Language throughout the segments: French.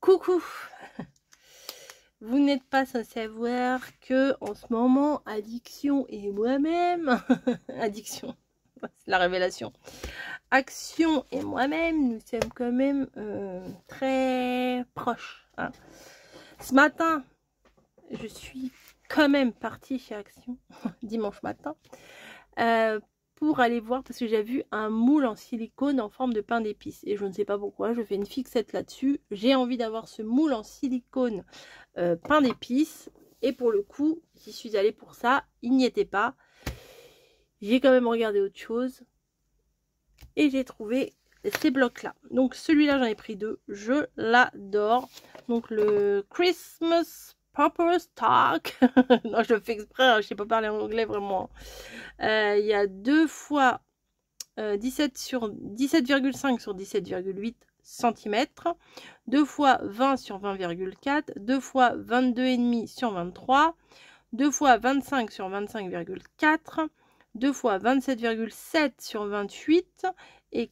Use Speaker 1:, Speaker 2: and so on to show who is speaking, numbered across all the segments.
Speaker 1: Coucou. Vous n'êtes pas sans savoir que en ce moment, Addiction et moi-même, Addiction, c'est la révélation. Action et moi-même, nous sommes quand même très proches. Hein. Ce matin, je suis quand même partie chez Action, dimanche matin, pour aller voir, parce que j'ai vu un moule en silicone en forme de pain d'épices. Et je ne sais pas pourquoi, je fais une fixette là-dessus. J'ai envie d'avoir ce moule en silicone pain d'épices. Et pour le coup, j'y suis allée pour ça. Il n'y était pas. J'ai quand même regardé autre chose. Et j'ai trouvé ces blocs-là. Donc celui-là, j'en ai pris deux. Je l'adore. Donc le Christmas Pepper Stock. Non, je le fais exprès, hein, je ne sais pas parler anglais vraiment. Il y a 2 fois 17,5 sur 17,8 cm, 2 fois 20 sur 20,4, 2 fois 22,5 sur 23, 2 fois 25 sur 25,4, 2 fois 27,7 sur 28 et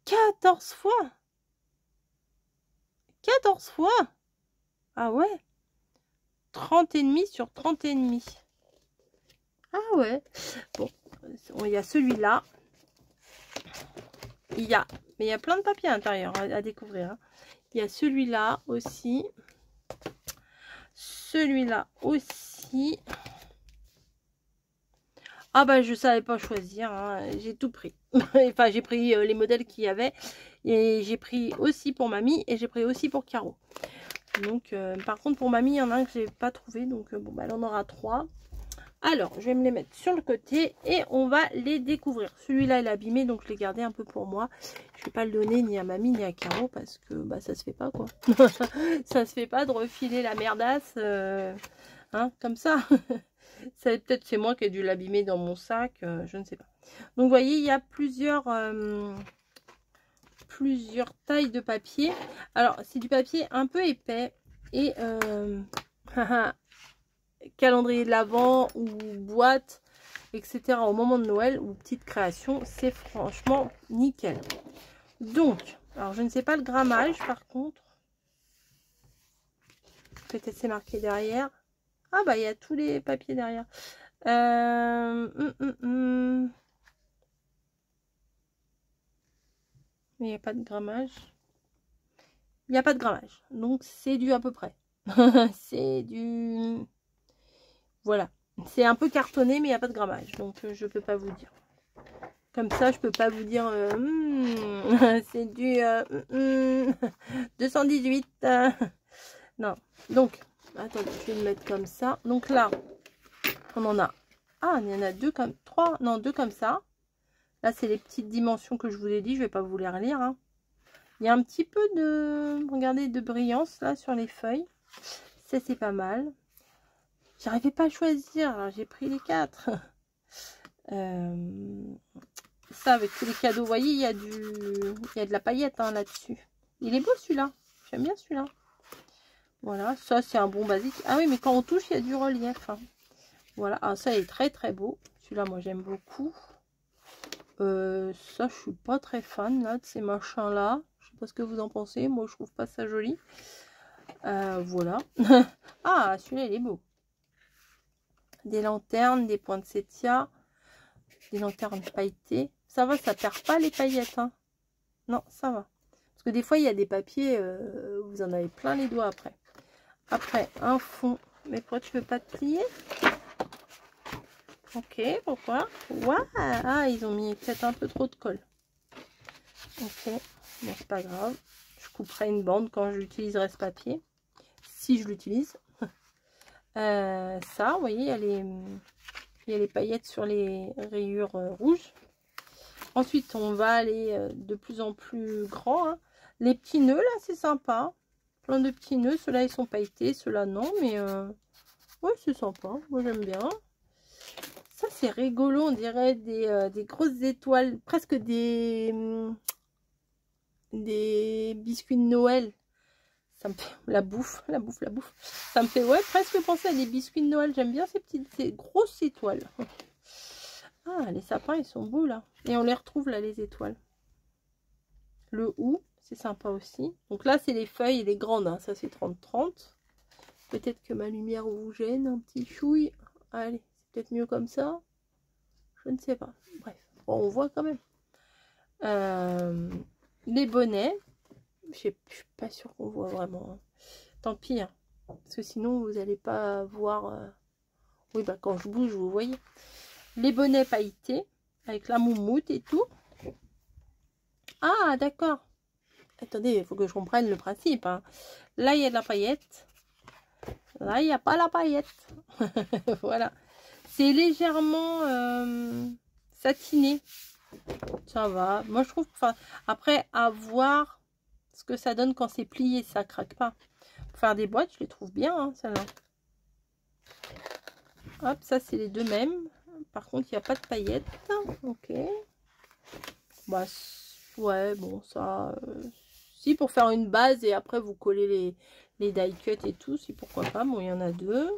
Speaker 1: 14 fois. 14 fois. Ah ouais. 30,5 sur 30,5. Ah ouais. Bon, il y a celui-là. Mais il y a plein de papiers à l'intérieur à découvrir. Hein. Il y a celui-là aussi. Celui-là aussi. Ah bah je savais pas choisir. Hein. J'ai tout pris. Enfin j'ai pris les modèles qu'il y avait. Et j'ai pris aussi pour mamie et j'ai pris aussi pour Caro. Donc par contre pour mamie il y en a un que j'ai pas trouvé. Donc bon bah elle en aura 3. Alors, je vais me les mettre sur le côté et on va les découvrir. Celui-là, il est abîmé, donc je l'ai gardé un peu pour moi. Je ne vais pas le donner ni à mamie ni à Caro parce que bah, ça se fait pas, quoi. Ça se fait pas de refiler la merdasse hein, comme ça. Peut-être c'est moi qui ai dû l'abîmer dans mon sac, je ne sais pas. Donc, vous voyez, il y a plusieurs tailles de papier. Alors, c'est du papier un peu épais et... calendrier de l'Avent ou boîte, etc. au moment de Noël ou petite création, c'est franchement nickel. Donc, alors je ne sais pas le grammage par contre. Peut-être c'est marqué derrière. Ah bah il y a tous les papiers derrière. Mais il n'y a pas de grammage. Il n'y a pas de grammage. Donc c'est du à peu près. C'est du... Voilà. C'est un peu cartonné, mais il n'y a pas de grammage. Donc, je ne peux pas vous dire. Comme ça, je ne peux pas vous dire... c'est du 218. Non. Donc, attendez, je vais le mettre comme ça. Donc là, on en a... Ah, il y en a 2 comme... 3. Non, 2 comme ça. Là, c'est les petites dimensions que je vous ai dit. Je ne vais pas vous les relire. Hein. Il y a un petit peu de... Regardez, de brillance, là, sur les feuilles. Ça, c'est pas mal. J'arrivais pas à choisir, j'ai pris les 4. Ça, avec tous les cadeaux, vous voyez, il y a de la paillette hein, là-dessus. Il est beau celui-là, j'aime bien celui-là. Voilà, ça c'est un bon basique. Ah oui, mais quand on touche, il y a du relief. Hein. Voilà, ah, ça il est très très beau. Celui-là, moi j'aime beaucoup. Ça, je suis pas très fan là de ces machins-là. Je sais pas ce que vous en pensez, moi je trouve pas ça joli. Voilà. Ah, celui-là, il est beau. Des lanternes, des poinsettias, des lanternes pailletées. Ça va, ça perd pas les paillettes. Hein. Non, ça va. Parce que des fois, il y a des papiers, vous en avez plein les doigts après. Après, un fond. Mais pourquoi tu veux pas te plier? Ok, pourquoi? Ouais, ah, ils ont mis peut-être un peu trop de colle. Ok, bon, c'est pas grave. Je couperai une bande quand j'utiliserai ce papier. Si je l'utilise. Ça, vous voyez, il y a les paillettes sur les rayures rouges. Ensuite, on va aller de plus en plus grand. Hein. Les petits nœuds, là, c'est sympa. Plein de petits nœuds. Ceux-là, ils sont pailletés. Ceux-là, non. Mais ouais, c'est sympa. Moi, j'aime bien. Ça, c'est rigolo. On dirait des grosses étoiles. Presque des biscuits de Noël. Ça me fait la bouffe. Ça me fait ouais presque penser à des biscuits de Noël. J'aime bien ces grosses étoiles. Ah, les sapins, ils sont beaux là. Et on les retrouve là, les étoiles. Le ou, C'est sympa aussi. Donc là, c'est les feuilles, les grandes. Hein. Ça, c'est 30-30. Peut-être que ma lumière vous gêne un petit chouille. Allez, c'est peut-être mieux comme ça. Je ne sais pas. Bref, bon, on voit quand même. Les bonnets. Je suis pas sûre qu'on voit vraiment. Hein. Tant pis. Hein. Parce que sinon, vous n'allez pas voir... Oui, bah quand je bouge, vous voyez. Les bonnets pailletés. Avec la moumoute et tout. Ah, d'accord. Attendez, il faut que je comprenne le principe. Hein. Là, il y a de la paillette. Là, il n'y a pas la paillette. Voilà. C'est légèrement satiné. Ça va. Moi, je trouve... Après, à voir ce que ça donne quand c'est plié. Ça craque pas. Pour faire des boîtes, je les trouve bien, hein, celle-là. Hop, ça, c'est les deux mêmes. Par contre, il n'y a pas de paillettes. Ok. Bah, ouais, bon, ça... si, pour faire une base et après, vous collez les die cut et tout. Si, pourquoi pas. Bon, il y en a deux.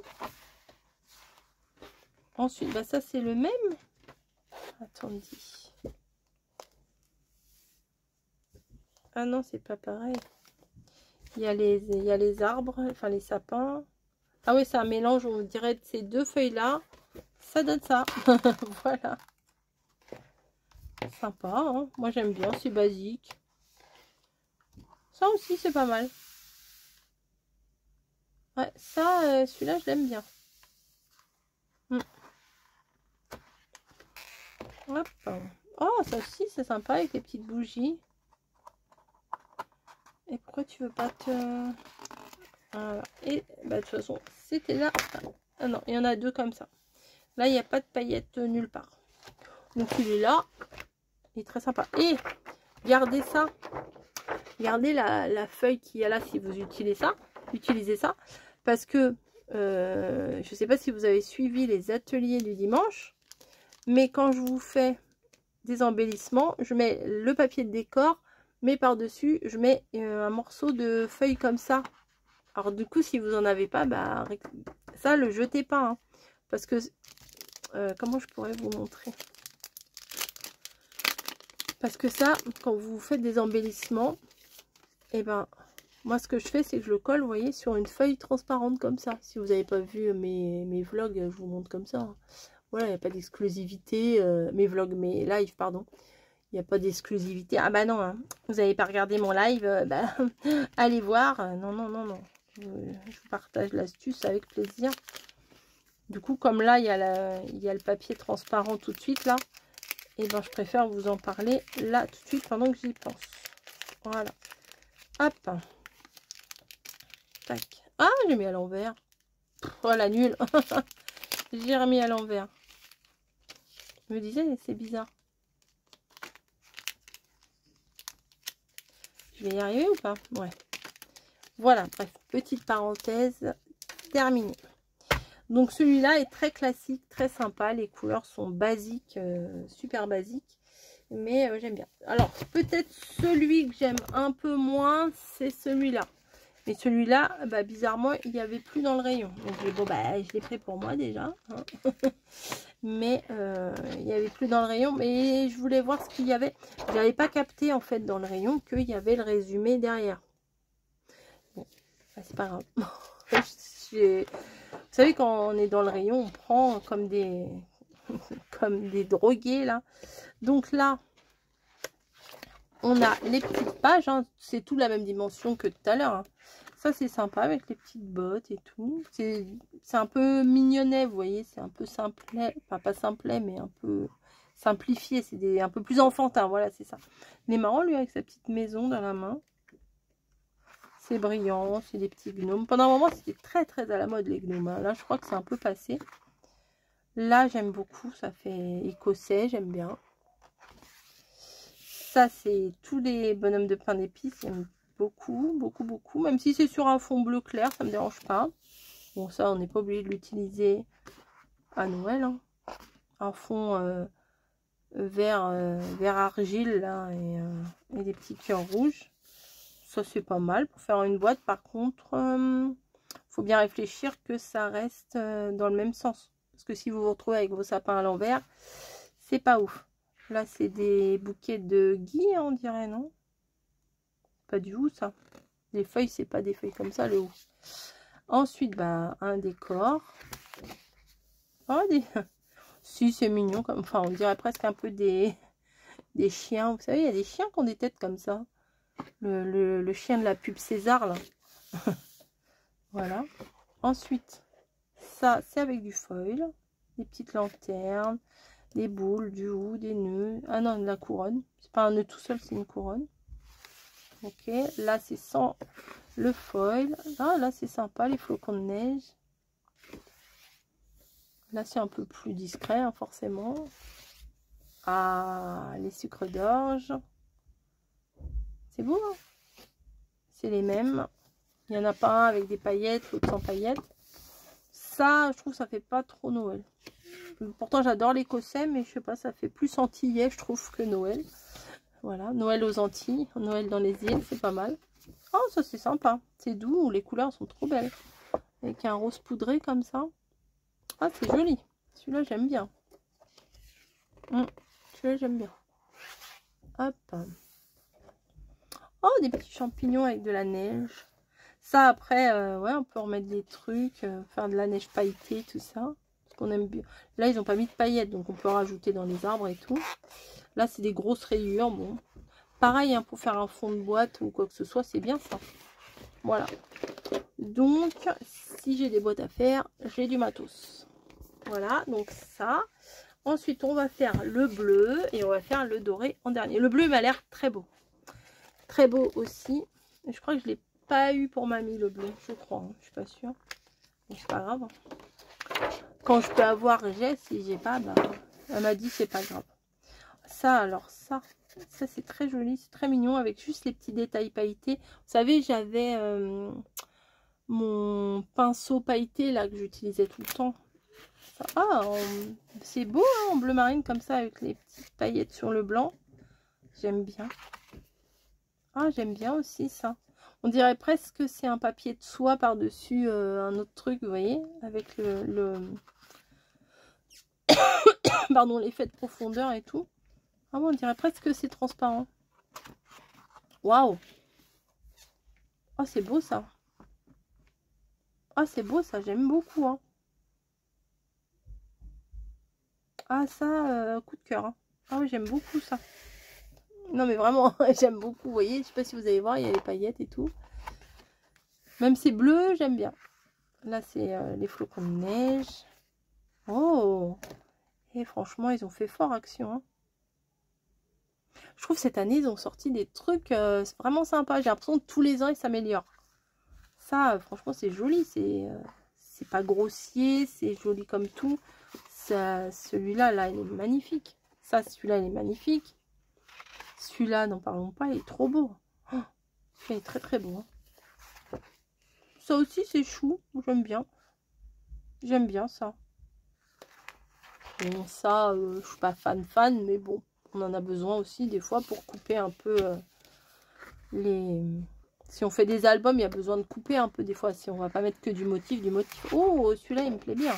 Speaker 1: Ensuite, bah, ça, c'est le même. Attendez. Ah non, c'est pas pareil. Il y a les arbres, enfin les sapins. Ah oui, c'est un mélange, on dirait, de ces deux feuilles-là. Ça donne ça. Voilà. Sympa, hein. Moi, j'aime bien, c'est basique. Ça aussi, c'est pas mal. Ouais, ça, celui-là, je l'aime bien. Hop. Oh, ça aussi, c'est sympa avec les petites bougies. Et pourquoi tu veux pas te... Voilà. Et bah, de toute façon, c'était là. Ah non, il y en a deux comme ça. Là, il n'y a pas de paillettes nulle part. Donc, celui-là, il est très sympa. Et regardez ça. Regardez la feuille qu'il y a là si vous utilisez ça. Parce que, je ne sais pas si vous avez suivi les ateliers du dimanche. Mais quand je vous fais des embellissements, je mets le papier de décor. Mais par-dessus, je mets un morceau de feuille comme ça. Alors du coup, si vous n'en avez pas, bah, ça, le jetez pas. Hein, parce que, comment je pourrais vous montrer? Parce que ça, quand vous faites des embellissements, et ben, moi, ce que je fais, c'est que je le colle, vous voyez, sur une feuille transparente comme ça. Si vous n'avez pas vu mes vlogs, je vous montre comme ça. Hein. Voilà, il n'y a pas d'exclusivité. Mes vlogs, mes lives, pardon. Il n'y a pas d'exclusivité. Ah bah non, hein, vous n'avez pas regardé mon live, bah, allez voir. Non, non, non, non. Je vous partage l'astuce avec plaisir. Du coup, comme là, il y a le papier transparent tout de suite, là. Et ben, je préfère vous en parler là, tout de suite, pendant que j'y pense. Voilà. Hop. Tac. Ah, j'ai mis à l'envers. Oh, la nulle. J'ai remis à l'envers. Je me disais, c'est bizarre. Je vais y arriver ou pas? Ouais. Voilà, bref, petite parenthèse terminée. Donc celui-là est très classique, très sympa. Les couleurs sont basiques, super basiques. Mais j'aime bien. Alors, peut-être celui que j'aime un peu moins, c'est celui-là. Mais celui-là, bah, bizarrement, il n'y avait plus dans le rayon. Donc, bon, bah, je l'ai pris pour moi déjà. Hein. Mais il n'y avait plus dans le rayon. Mais je voulais voir ce qu'il y avait. Je n'avais pas capté, en fait, dans le rayon, qu'il y avait le résumé derrière. Bon, bah, c'est pas grave. Vous savez, quand on est dans le rayon, on prend comme des drogués, là. Donc là, on a les petites pages. Hein. C'est tout la même dimension que tout à l'heure. Hein. Ça, c'est sympa avec les petites bottes et tout. C'est un peu mignonnet, vous voyez. C'est un peu simplet. Enfin, pas simplet, mais un peu simplifié. C'est un peu plus enfantin. Voilà, c'est ça. Il est marrant, lui, avec sa petite maison dans la main. C'est brillant. C'est des petits gnomes. Pendant un moment, c'était très, très à la mode, les gnomes. Hein. Là, je crois que c'est un peu passé. Là, j'aime beaucoup. Ça fait écossais. J'aime bien. Ça, c'est tous les bonhommes de pain d'épices. J'aime beaucoup, beaucoup, beaucoup. Même si c'est sur un fond bleu clair, ça me dérange pas. Bon, ça, on n'est pas obligé de l'utiliser à Noël. Hein. Un fond vert argile là, et des petits cœurs rouges. Ça, c'est pas mal pour faire une boîte. Par contre, faut bien réfléchir que ça reste dans le même sens. Parce que si vous vous retrouvez avec vos sapins à l'envers, c'est pas ouf. Là, c'est des bouquets de gui, on dirait, non? pas du hou, ça. Les feuilles, c'est pas des feuilles comme ça, le hou. Ensuite, bah, un décor. Oh, si, c'est mignon. Comme... Enfin, on dirait presque un peu des chiens. Vous savez, il y a des chiens qui ont des têtes comme ça. Le chien de la pub César, là. Voilà. Ensuite, ça, c'est avec du foil. Des petites lanternes, des boules, du hou, des nœuds. Ah non, de la couronne. C'est pas un nœud tout seul, c'est une couronne. Ok, là, c'est sans le foil. Ah, là, c'est sympa, les flocons de neige. Là, c'est un peu plus discret, hein, forcément. Ah, les sucres d'orge. C'est beau, hein? C'est les mêmes. Il n'y en a pas un avec des paillettes, l'autre sans paillettes. Ça, je trouve ça fait pas trop Noël. Pourtant, j'adore l'écossais, mais je sais pas, ça fait plus antillais, je trouve, que Noël. Voilà, Noël aux Antilles, Noël dans les îles, c'est pas mal. Oh, ça, c'est sympa. C'est doux, les couleurs sont trop belles. Avec un rose poudré comme ça. Ah, c'est joli. Celui-là, j'aime bien. Celui-là, j'aime bien. Hop. Oh, des petits champignons avec de la neige. Ça, après, ouais, on peut remettre des trucs, faire de la neige pailletée, tout ça. Parce qu'on aime bien. Là, ils n'ont pas mis de paillettes, donc on peut rajouter dans les arbres et tout. Là, c'est des grosses rayures. Bon, pareil, hein, pour faire un fond de boîte ou quoi que ce soit, c'est bien ça. Voilà. Donc, si j'ai des boîtes à faire, j'ai du matos. Voilà, donc ça. Ensuite, on va faire le bleu et on va faire le doré en dernier. Le bleu m'a l'air très beau. Très beau aussi. Je crois que je l'ai pas eu pour mamie, le bleu. Je crois, hein, je suis pas sûre. C'est pas grave. Quand je peux avoir, j'ai. Si j'ai pas, bah, elle m'a dit c'est pas grave. Ça, alors ça c'est très joli, c'est très mignon avec juste les petits détails pailletés. Vous savez, j'avais mon pinceau pailleté là que j'utilisais tout le temps. Ça, ah, c'est beau hein, en bleu marine comme ça avec les petites paillettes sur le blanc. J'aime bien. Ah, j'aime bien aussi ça. On dirait presque que c'est un papier de soie par-dessus un autre truc, vous voyez, avec pardon, l'effet de profondeur et tout. Ah bon, on dirait presque que c'est transparent. Waouh! Oh, c'est beau ça. Ah, c'est beau ça, j'aime beaucoup. Hein. Ah, ça, coup de cœur. Hein. Ah oui, j'aime beaucoup ça. Non, mais vraiment, j'aime beaucoup. Vous voyez, je sais pas si vous allez voir, il y a les paillettes et tout. Même c'est bleu, j'aime bien. Là, c'est les flocons de neige. Oh! Et franchement, ils ont fait fort action. Hein. Je trouve cette année, ils ont sorti des trucs vraiment sympas. J'ai l'impression que tous les ans, ils s'améliorent. Ça, franchement, c'est joli. C'est pas grossier, c'est joli comme tout. Celui-là, là, il est magnifique. Ça, celui-là, il est magnifique. Celui-là, n'en parlons pas, il est trop beau. Oh, il est très, très beau. Hein. Ça aussi, c'est chou. J'aime bien. J'aime bien ça. Bon, ça, je suis pas fan, mais bon. On en a besoin aussi des fois pour couper un peu les... Si on fait des albums, il y a besoin de couper un peu des fois. Si on va pas mettre que du motif, Oh, celui-là, il me plaît bien.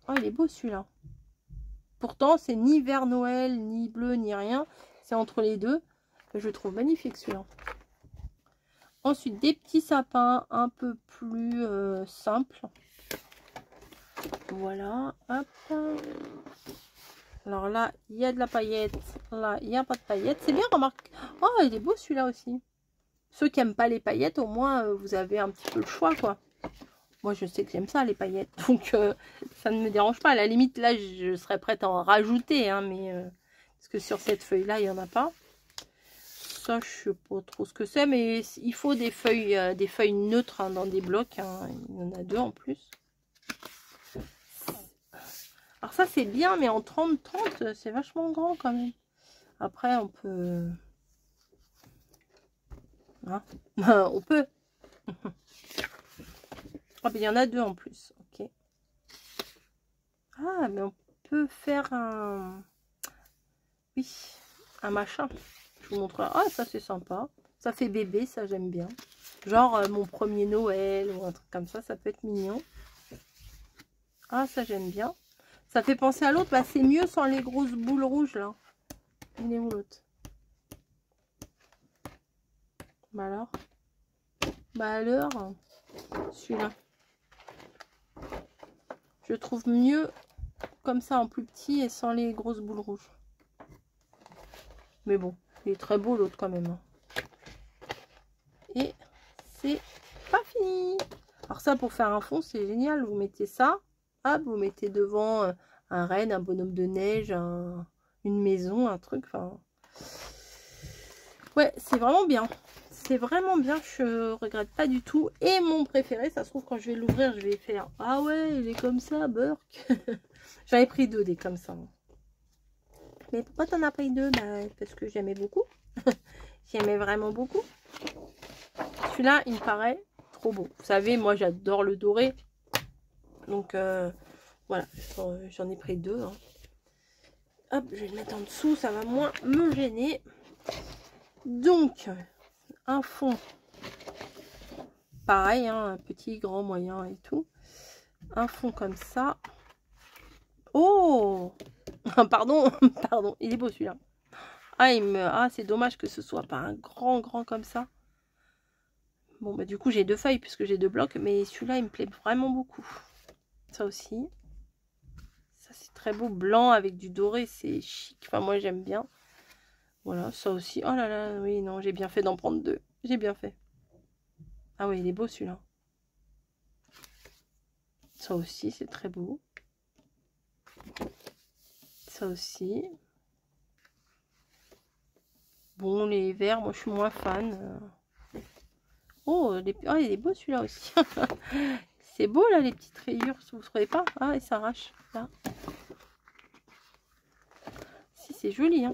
Speaker 1: Oh, il est beau celui-là. Pourtant, c'est ni vert Noël, ni bleu, ni rien. C'est entre les deux. Je le trouve magnifique celui-là. Ensuite, des petits sapins un peu plus simples. Voilà. Hop. Alors là, il y a de la paillette. Là, il n'y a pas de paillettes. C'est bien, remarque. Oh, il est beau celui-là aussi. Ceux qui n'aiment pas les paillettes, au moins, vous avez un petit peu le choix, quoi. Moi, je sais que j'aime ça, les paillettes. Donc, ça ne me dérange pas. À la limite, là, je serais prête à en rajouter. Hein, mais parce que sur cette feuille-là, il n'y en a pas. Ça, je ne sais pas trop ce que c'est. Mais il faut des feuilles neutres hein, dans des blocs. Hein. Il y en a 2 en plus. Alors ça, c'est bien. Mais en 30-30, c'est vachement grand quand même. Après, on peut... Hein on peut. Oh, mais il y en a 2 en plus. Ok. Ah, mais on peut faire un... Oui, un machin. Je vous montrerai. Ah, ça, c'est sympa. Ça fait bébé, ça, j'aime bien. Genre, mon premier Noël ou un truc comme ça. Ça peut être mignon. Ah, ça, j'aime bien. Ça fait penser à l'autre. Bah, c'est mieux sans les grosses boules rouges, là. Il est où l'autre? Bah alors. Bah alors. Celui-là. Je trouve mieux comme ça en plus petit et sans les grosses boules rouges. Mais bon, il est très beau l'autre quand même. Hein. Et c'est pas fini. Alors ça, pour faire un fond, c'est génial. Vous mettez ça. Hop, vous mettez devant un renne, un bonhomme de neige, une maison, un truc. Enfin, ouais, c'est vraiment bien. C'est vraiment bien. Je regrette pas du tout. Et mon préféré, ça se trouve, quand je vais l'ouvrir, je vais faire « Ah ouais, il est comme ça, Burk !» J'avais pris 2 des comme ça. Mais pourquoi t'en as pris 2? Bah, parce que j'aimais beaucoup. J'aimais vraiment beaucoup. Celui-là, il me paraît trop beau. Vous savez, moi, j'adore le doré. Donc, voilà. J'en ai pris 2. Hein. Hop, je vais le mettre en dessous. Ça va moins me gêner. Donc, un fond. Pareil, hein, petit, grand, moyen et tout. Un fond comme ça. Oh! Pardon, pardon. Il est beau, celui-là. Ah, c'est dommage que ce soit pas un grand comme ça. Bon, bah du coup, j'ai 2 feuilles puisque j'ai 2 blocs. Mais celui-là, il me plaît vraiment beaucoup. Ça aussi. Ça, c'est très beau. Blanc avec du doré, c'est chic. Enfin, moi, j'aime bien. Voilà, ça aussi. Oh là là, oui, non, j'ai bien fait d'en prendre 2. J'ai bien fait. Ah oui, il est beau, celui-là. Ça aussi, c'est très beau. Ça aussi. Bon, les verts, moi, je suis moins fan. Oh, il est beau, celui-là aussi. C'est beau, là, les petites rayures, vous ne trouvez pas? Ah, il s'arrache, là. Si, c'est joli, hein.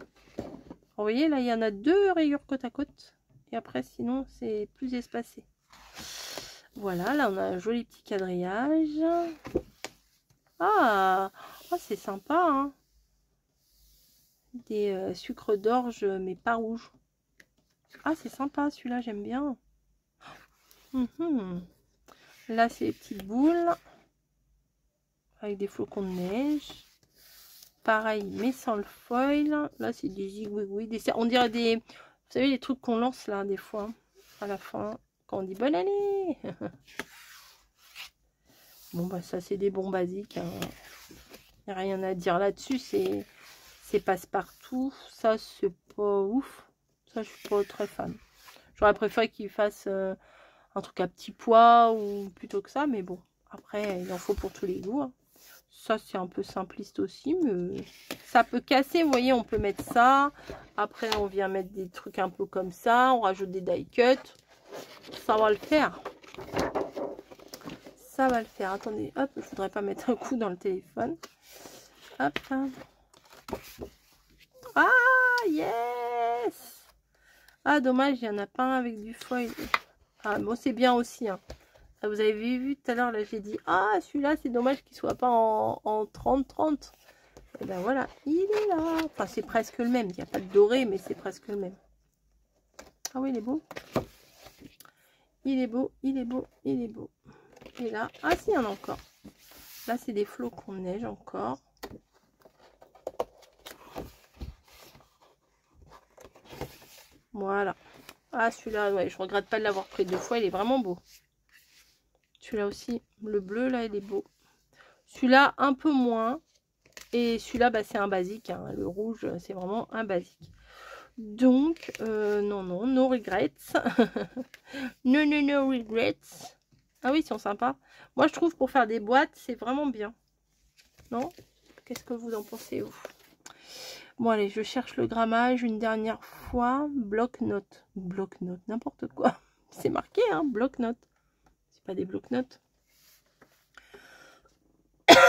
Speaker 1: Vous voyez, là, il y en a 2 rayures côte à côte. Et après, sinon, c'est plus espacé. Voilà, là, on a un joli petit quadrillage. Ah, oh, c'est sympa, hein. Des sucres d'orge, mais pas rouges. Ah, c'est sympa, celui-là, j'aime bien. Là, c'est les petites boules. Avec des flocons de neige. Pareil, mais sans le foil. Là, c'est des zigouigouis. On dirait des... Vous savez, les trucs qu'on lance, là, des fois. À la fin, quand on dit bonne année. Bon, bah, ça, c'est des bons basiques. Hein. Il n'y a rien à dire là-dessus. C'est passe-partout. Ça, c'est pas ouf. Ça, je suis pas très fan. J'aurais préféré qu'il fasse un truc à petit pois ou plutôt que ça. Mais bon, après, il en faut pour tous les goûts. Hein. Ça, c'est un peu simpliste aussi, mais ça peut casser. Vous voyez, on peut mettre ça. Après, on vient mettre des trucs un peu comme ça. On rajoute des die cuts. Ça va le faire. Ça va le faire. Attendez, hop, je voudrais pas mettre un coup dans le téléphone. Hop. Ah, yes! Ah, dommage, il n'y en a pas un avec du foil. Ah, bon, c'est bien aussi, hein. Vous avez vu tout à l'heure, là, j'ai dit, ah, celui-là, c'est dommage qu'il soit pas en 30-30. Et ben voilà, il est là. Enfin, c'est presque le même. Il n'y a pas de doré, mais c'est presque le même. Ah oui, il est beau. Il est beau, il est beau, il est beau. Et là, ah si, il y en a encore. Là, c'est des flocons de neige encore. Voilà. Ah, celui-là, ouais, je regrette pas de l'avoir pris 2 fois. Il est vraiment beau. Celui-là aussi, le bleu, là, il est beau. Celui-là, un peu moins. Et celui-là, bah, c'est un basique. Hein. Le rouge, c'est vraiment un basique. Donc, non, no regrets. no regrets. Ah oui, ils sont sympas. Moi, je trouve pour faire des boîtes, c'est vraiment bien. Non? Qu'est-ce que vous en pensez, vous? Bon, allez, je cherche le grammage une dernière fois. Bloc-notes. Bloc-notes, n'importe quoi. C'est marqué, hein, bloc-notes. C'est pas des bloc-notes.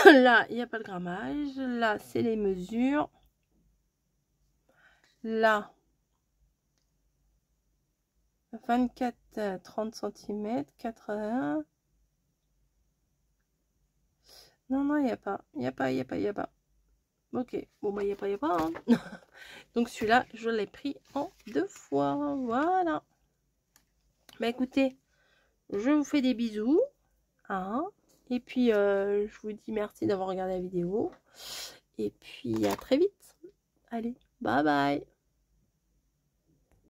Speaker 1: Là, il n'y a pas de grammage. Là, c'est les mesures. Là, 24-30 cm, 80. Non, il n'y a pas. Il n'y a pas. Ok, bon, bah, il n'y a pas. Hein. Donc, celui-là, je l'ai pris en 2 fois. Voilà. Bah, écoutez, je vous fais des bisous. Hein. Et puis, je vous dis merci d'avoir regardé la vidéo. Et puis, à très vite. Allez, bye bye.